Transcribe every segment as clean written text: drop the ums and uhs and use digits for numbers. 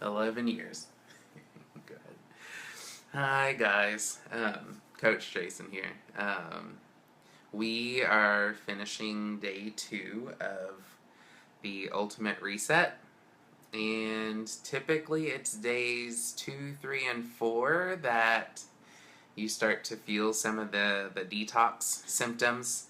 11 years. Good. Hi, guys. Coach Jason here. We are finishing day 2 of the Ultimate Reset. And typically it's days 2, 3, and 4 that you start to feel some of the detox symptoms.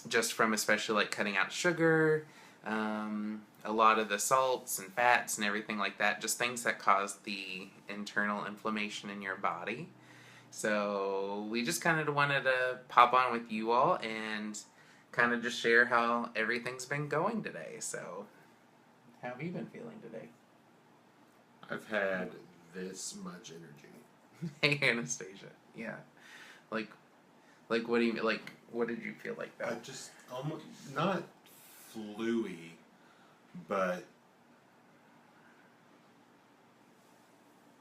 Just from especially like cutting out sugar, a lot of the salts and fats and everything like that, just things that cause the internal inflammation in your body. So we just kind of wanted to pop on with you all and kind of just share how everything's been going today. So how have you been feeling today? I've had this much energy. Hey, Anastasia. Yeah. Like, what do you like? What did you feel like I that? just almost not fluey, but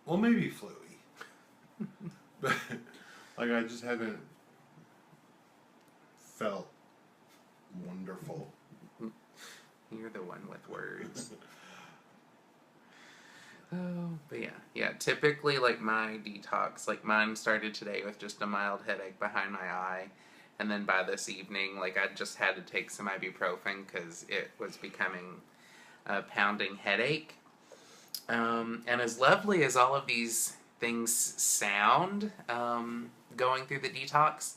well, maybe fluey. But like I just haven't felt wonderful. You're the one with words. Oh, but yeah. Typically, like my detox, like mine started today with just a mild headache behind my eye, and then by this evening, like I just had to take some ibuprofen because it was becoming a pounding headache. And as lovely as all of these things sound, going through the detox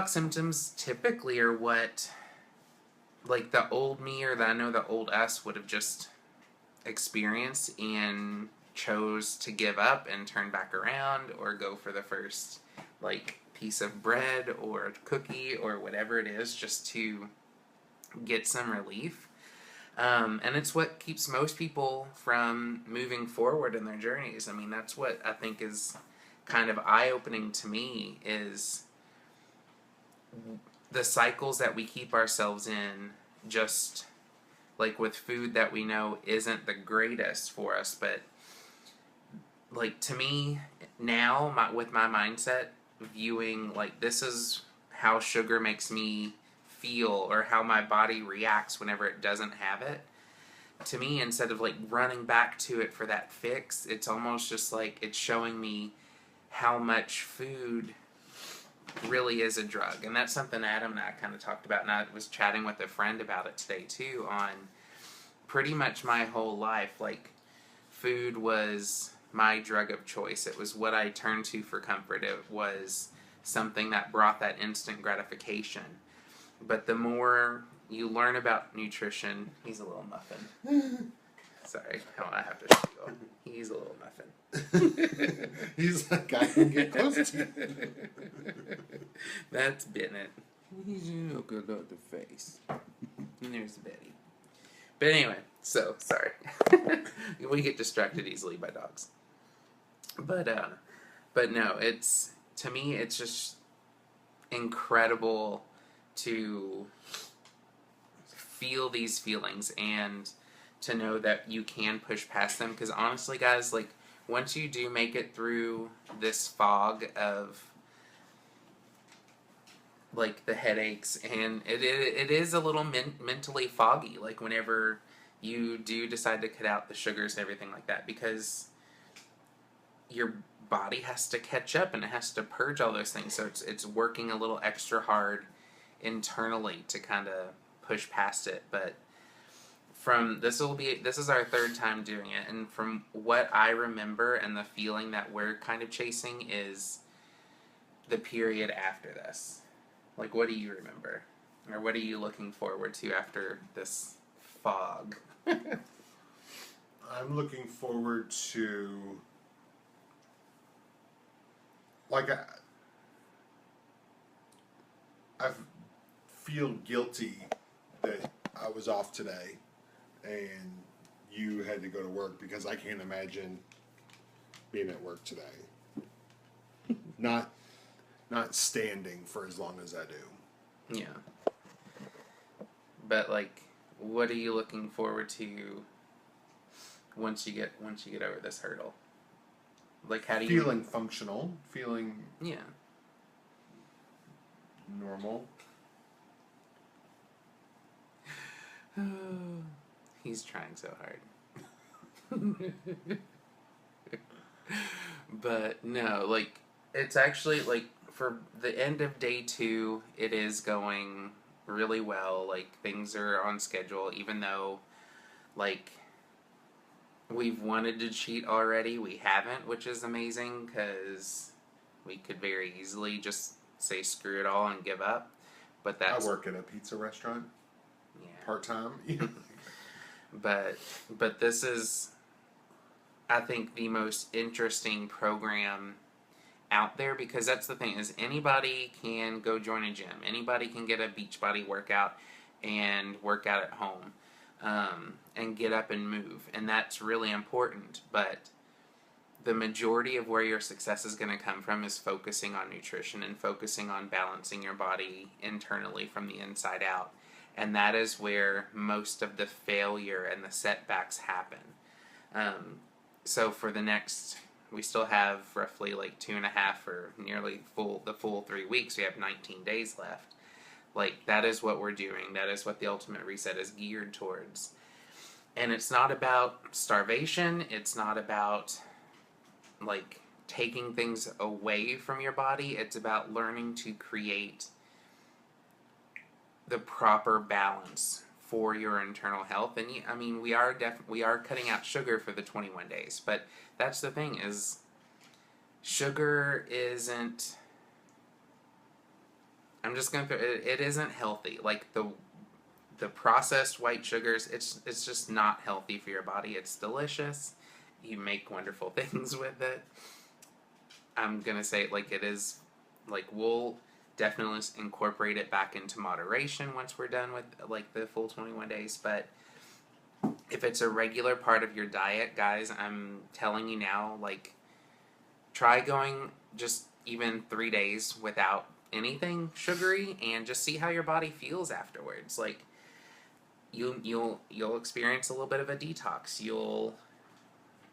symptoms typically are what, like the old me or I know the old us would have just experienced and chose to give up and turn back around or go for the first like piece of bread or cookie or whatever it is just to get some relief. And it's what keeps most people from moving forward in their journeys. I mean, that's what I think is kind of eye-opening to me is the cycles that we keep ourselves in, just like with food that we know isn't the greatest for us. But like to me now, with my mindset, viewing like this is how sugar makes me feel or how my body reacts whenever it doesn't have it. To me, instead of like running back to it for that fix, it's almost just like it's showing me how much food really is a drug. And that's something Adam and I kind of talked about, and I was chatting with a friend about it today too. On pretty much my whole life, like food was my drug of choice. It was what I turned to for comfort. It was something that brought that instant gratification. But the more you learn about nutrition, he's a little muffin. Sorry, I have to show you. He's a little muffin. He's like I can get close to. That's Bennett. He's look at the face. And there's Betty. But anyway, so sorry. We get distracted easily by dogs. But no, it's to me it's just incredible to feel these feelings and to know that you can push past them, because honestly guys, like once you do make it through this fog of like the headaches, and it is a little mentally foggy, like whenever you do decide to cut out the sugars and everything like that, because your body has to catch up and it has to purge all those things, so it's working a little extra hard internally to kind of push past it. But this is our third time doing it, and from what I remember and the feeling that we're kind of chasing is the period after this. Like, what do you remember? Or what are you looking forward to after this fog? I'm looking forward to like I feel guilty that I was off today and you had to go to work because I can't imagine being at work today. Not standing for as long as I do. Yeah. But like, what are you looking forward to once you get over this hurdle? Like, how do you feeling functional, feeling normal. He's trying so hard. But no, like, it's actually, like, for the end of day 2, it is going really well. Like, things are on schedule, even though, like, we've wanted to cheat already. We haven't, which is amazing, because we could very easily just say screw it all and give up. But I that's, work at a pizza restaurant yeah. part time. But this is, I think, the most interesting program out there, because that's the thing, is anybody can go join a gym. Anybody can get a Beachbody workout and work out at home, and get up and move. And that's really important. But the majority of where your success is going to come from is focusing on nutrition and focusing on balancing your body internally from the inside out. And that is where most of the failure and the setbacks happen. So for the next, we still have roughly like 2.5 or nearly the full 3 weeks. We have 19 days left. Like, that is what we're doing. That is what the Ultimate Reset is geared towards. And it's not about starvation. It's not about, like, taking things away from your body. It's about learning to create the proper balance for your internal health. And I mean, we are cutting out sugar for the 21 days, but that's the thing, is sugar isn't, I'm just going to, it isn't healthy. Like, the processed white sugars, it's just not healthy for your body. It's delicious. You make wonderful things with it. I'm going to say it like it is. Like, we'll definitely incorporate it back into moderation once we're done with, like, the full 21 days. But if it's a regular part of your diet, guys, I'm telling you now, like, try going just even 3 days without anything sugary and just see how your body feels afterwards. Like, you'll experience a little bit of a detox. You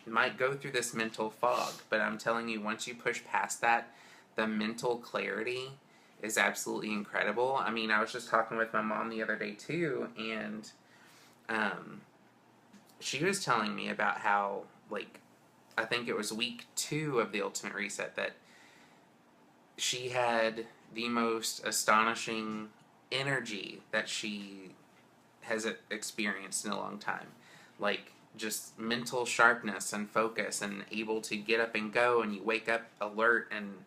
might go through this mental fog, but I'm telling you, once you push past that, the mental clarity is absolutely incredible. I mean, I was just talking with my mom the other day too, and she was telling me about how, like, I think it was week 2 of the Ultimate Reset, that she had the most astonishing energy that she has experienced in a long time. Like, just mental sharpness and focus, and able to get up and go, and you wake up alert and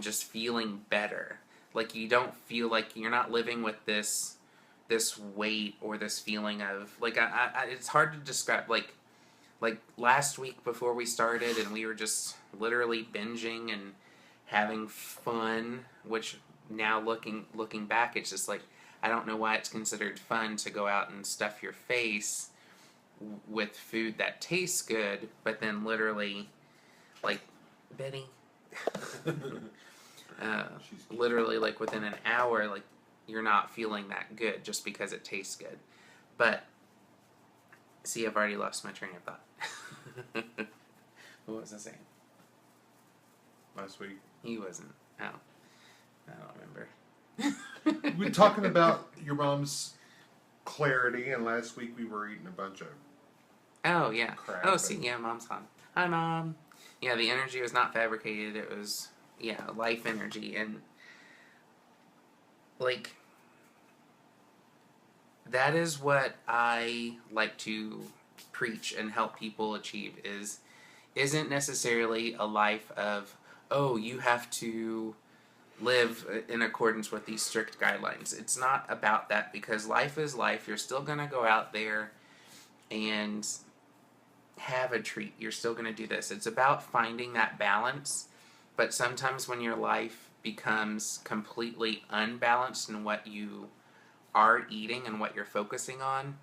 just feeling better. Like, you don't feel like you're not living with this weight or this feeling of, like, I it's hard to describe. Like last week before we started, and we were just literally binging and having fun, which now looking back, it's just like, I don't know why it's considered fun to go out and stuff your face with food that tastes good, but then literally, like, Betty, literally, like, within an hour, like, you're not feeling that good just because it tastes good. But, see, I've already lost my train of thought. What was I saying? Last week. He wasn't. Oh. I don't remember. We're talking about your mom's clarity, and last week we were eating a bunch of Oh, yeah. crap. Oh, see, yeah, Mom's on. Hi, Mom. Yeah, the energy was not fabricated. It was, yeah, life energy. And, like, that is what I like to preach and help people achieve, isn't necessarily a life of, oh, you have to live in accordance with these strict guidelines. It's not about that, because life is life. You're still going to go out there and have a treat. You're still going to do this. It's about finding that balance, but sometimes when your life becomes completely unbalanced in what you are eating and what you're focusing on,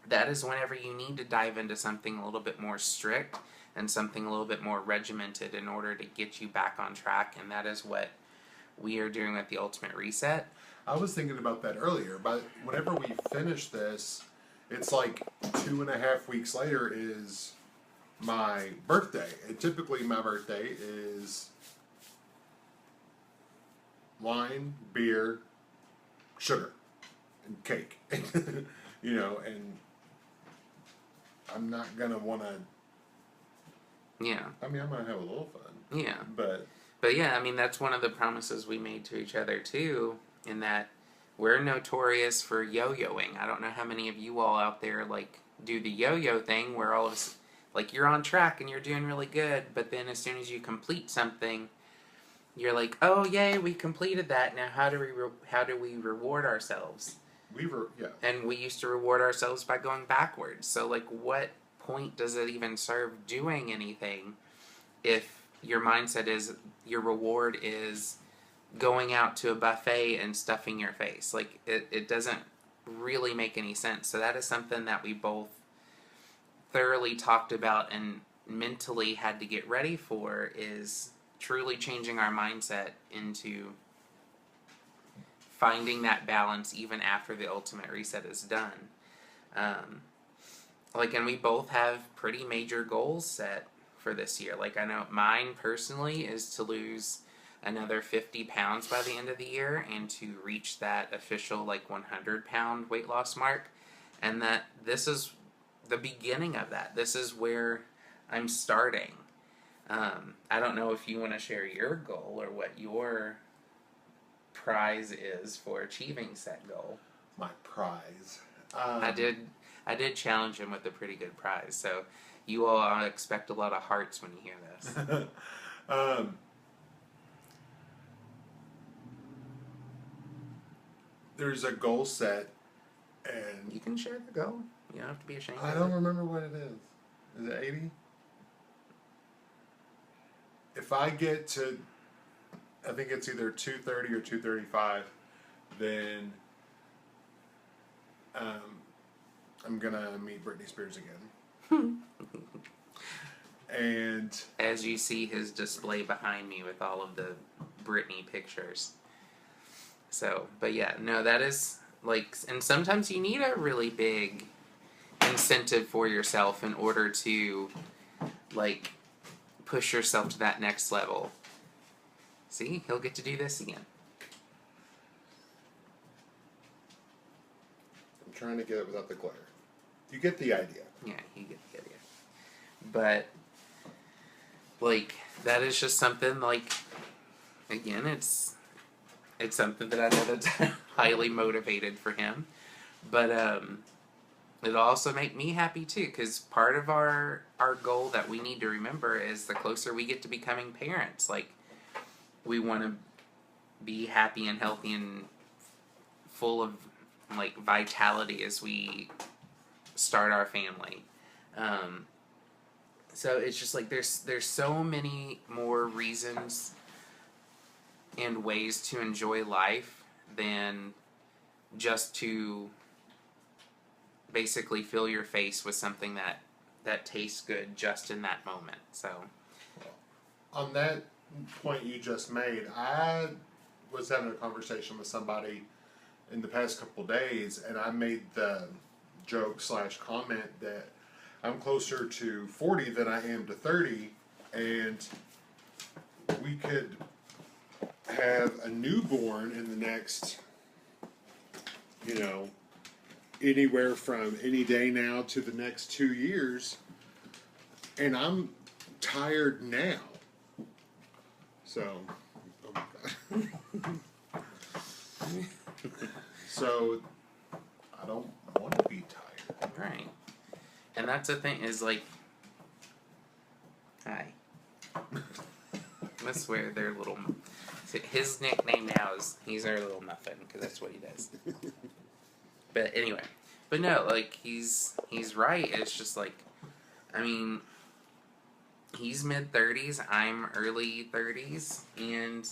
that is whenever you need to dive into something a little bit more strict and something a little bit more regimented in order to get you back on track. And that is what we are doing at the Ultimate Reset. I was thinking about that earlier, but whenever we finish this, it's like 2.5 weeks later is my birthday. And typically my birthday is wine, beer, sugar, and cake. You know, and I'm not gonna want to. Yeah. I mean, I'm gonna have a little fun. Yeah. But yeah, I mean, that's one of the promises we made to each other too, in that we're notorious for yo-yoing. I don't know how many of you all out there like do the yo-yo thing where all of us, like, you're on track and you're doing really good, but then as soon as you complete something, you're like, oh yay, we completed that. Now how do we reward ourselves? we were, yeah. And we used to reward ourselves by going backwards. So like, what point does it even serve doing anything if your mindset is your reward is going out to a buffet and stuffing your face? Like, it doesn't really make any sense. So that is something that we both thoroughly talked about and mentally had to get ready for, is truly changing our mindset into finding that balance even after the ultimate reset is done. And we both have pretty major goals set for this year. Like, I know mine personally is to lose another 50 pounds by the end of the year and to reach that official 100-pound weight loss mark. And that this is the beginning of that. This is where I'm starting. I don't know if you want to share your goal or what your prize is for achieving said goal. My prize. I did challenge him with a pretty good prize, so you all expect a lot of hearts when you hear this. There's a goal set, and You can share the goal. You don't have to be ashamed. I don't remember what it is. Is it 80? If I get to, I think it's either 230 or 235, then I'm gonna meet Britney Spears again. And as you see his display behind me with all of the Britney pictures. So, but yeah, no, that is and sometimes you need a really big incentive for yourself in order to push yourself to that next level. See, he'll get to do this again. I'm trying to get it without the glare. You get the idea. Yeah, you get the idea. But that is just something again, it's something that I know that's highly motivated for him. But it'll also make me happy too, because part of our goal that we need to remember is the closer we get to becoming parents, we want to be happy and healthy and full of vitality as we start our family. So it's just there's so many more reasons and ways to enjoy life than just to basically fill your face with something that tastes good just in that moment. So on that point you just made, I was having a conversation with somebody in the past couple days, and I made the joke / comment that I'm closer to 40 than I am to 30, and we could have a newborn in the next, anywhere from any day now to the next 2 years, and I'm tired now. So, oh my God. So, I don't want to be tired. right, and that's the thing is hi. I swear they're little. His nickname now is he's our little muffin because that's what he does. But anyway, but no, he's right. It's just I mean, he's mid-30s, I'm early 30s, and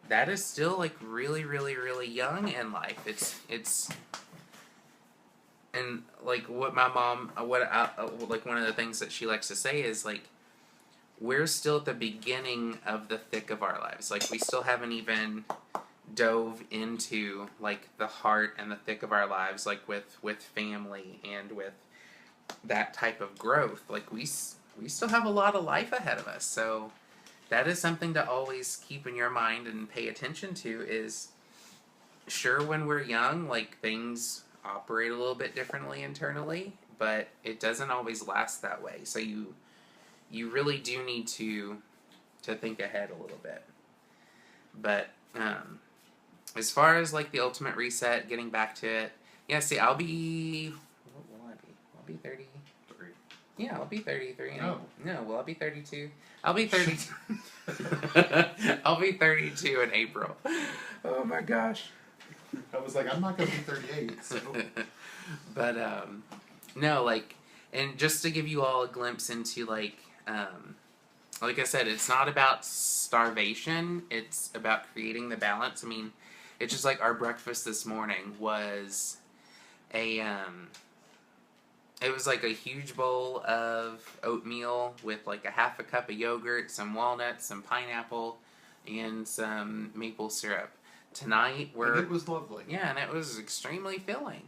that is still really, really, really young in life. It's and what my mom, one of the things that she likes to say is we're still at the beginning of the thick of our lives. We still haven't dove into the heart and the thick of our lives, with family and with that type of growth. We still have a lot of life ahead of us. So that is something to always keep in your mind and pay attention to. Is sure, when we're young, things operate a little bit differently internally, but it doesn't always last that way. So you really do need to think ahead a little bit. But as far as like the ultimate reset, getting back to it, yeah. See, I'll be. What will I be? I'll be 30. Yeah, I'll be 33. Oh. No, well, I'll be 32. I'll be 32. I'll be 32 in April. Oh my gosh. I was like, I'm not going to be 38. So. But, no, like, and just to give you all a glimpse into, like I said, it's not about starvation. It's about creating the balance. I mean, it's just like our breakfast this morning was it was like a huge bowl of oatmeal with like a half a cup of yogurt, some walnuts, some pineapple, and some maple syrup. Tonight And it was lovely. yeah, and it was extremely filling.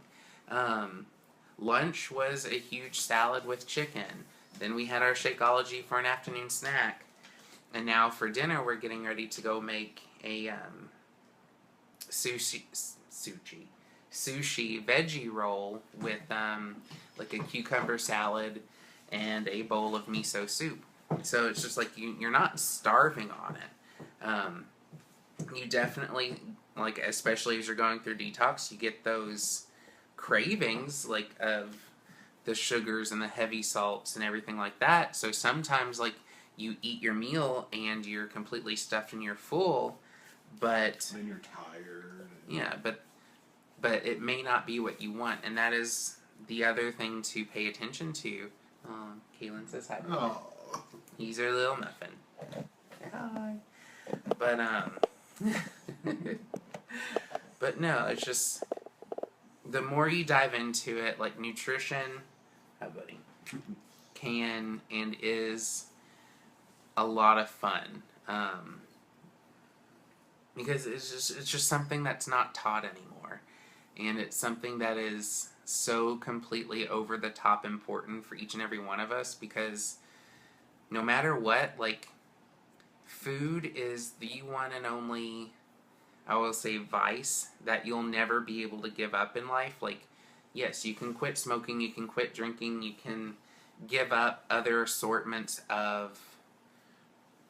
Lunch was a huge salad with chicken. Then we had our Shakeology for an afternoon snack. And now for dinner, we're getting ready to go make a sushi veggie roll with like a cucumber salad and a bowl of miso soup. So it's just like you're not starving on it. You definitely, like, especially as you're going through detox, you get those cravings like of the sugars and the heavy salts and everything like that. So sometimes, like, you eat your meal and you're completely stuffed and you're full, but And you're tired. yeah, but it may not be what you want, and that is the other thing to pay attention to. Kaylin says hi. Oh. He's our little muffin. Say hi. But but no, it's just the more you dive into it, like nutrition, hi buddy, can and is a lot of fun. Because it's just something that's not taught anymore. And it's something that is so completely over the top important for each and every one of us, because no matter what, like, food is the one and only, I will say, vice that you'll never be able to give up in life. Like, yes, you can quit smoking, you can quit drinking, you can give up other assortments of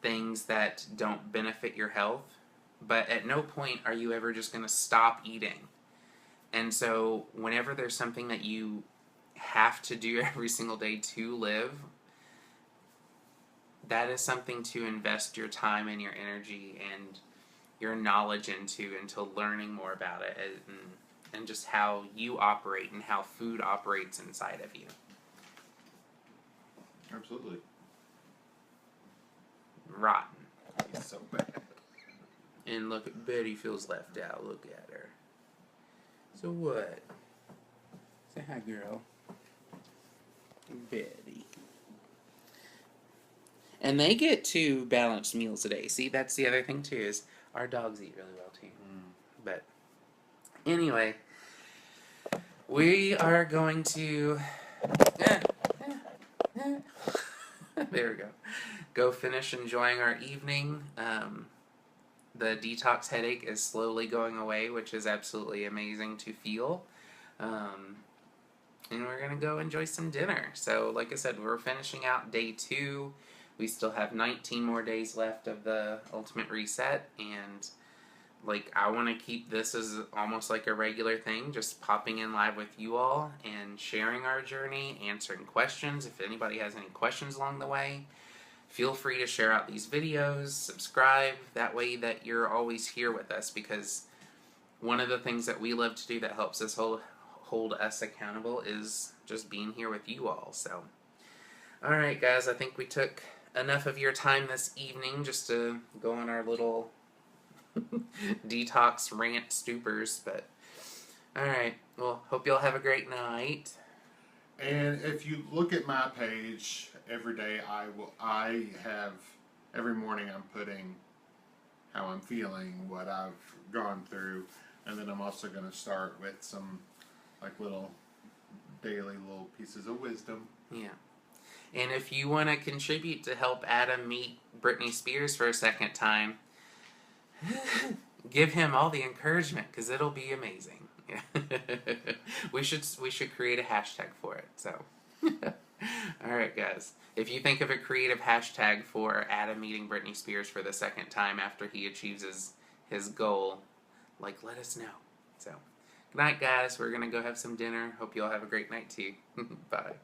things that don't benefit your health, but at no point are you ever just going to stop eating. And so whenever there's something that you have to do every single day to live, that is something to invest your time and your energy and your knowledge into learning more about it, and just how you operate and how food operates inside of you. Absolutely. Rotten. It's so bad. And look, Betty feels left out. Look at her. So what? Say hi, girl. Betty. And they get 2 balanced meals a day. See, that's the other thing too, is our dogs eat really well too. But anyway, we are going to there we go. Go finish enjoying our evening. The detox headache is slowly going away, which is absolutely amazing to feel. And we're going to go enjoy some dinner. So, like I said, we're finishing out day 2. We still have 19 more days left of the ultimate reset. And, like, I want to keep this as almost like a regular thing, just popping in live with you all and sharing our journey, answering questions. If anybody has any questions along the way, feel free to share out these videos, subscribe, that way that you're always here with us, because one of the things that we love to do that helps us hold us accountable is just being here with you all. So, alright guys, I think we took enough of your time this evening just to go on our little detox rant stupors, but alright, well, hope y'all have a great night. And if you look at my page every day, every morning I'm putting how I'm feeling, what I've gone through, and then I'm also going to start with some like daily little pieces of wisdom. Yeah. And if you want to contribute to help Adam meet Britney Spears for a second time, give him all the encouragement, because it'll be amazing. We should create a hashtag for it. So. All right, guys. If you think of a creative hashtag for Adam meeting Britney Spears for the second time after he achieves his goal, like, let us know. So, good night, guys. We're going to go have some dinner. Hope you all have a great night, too. Bye.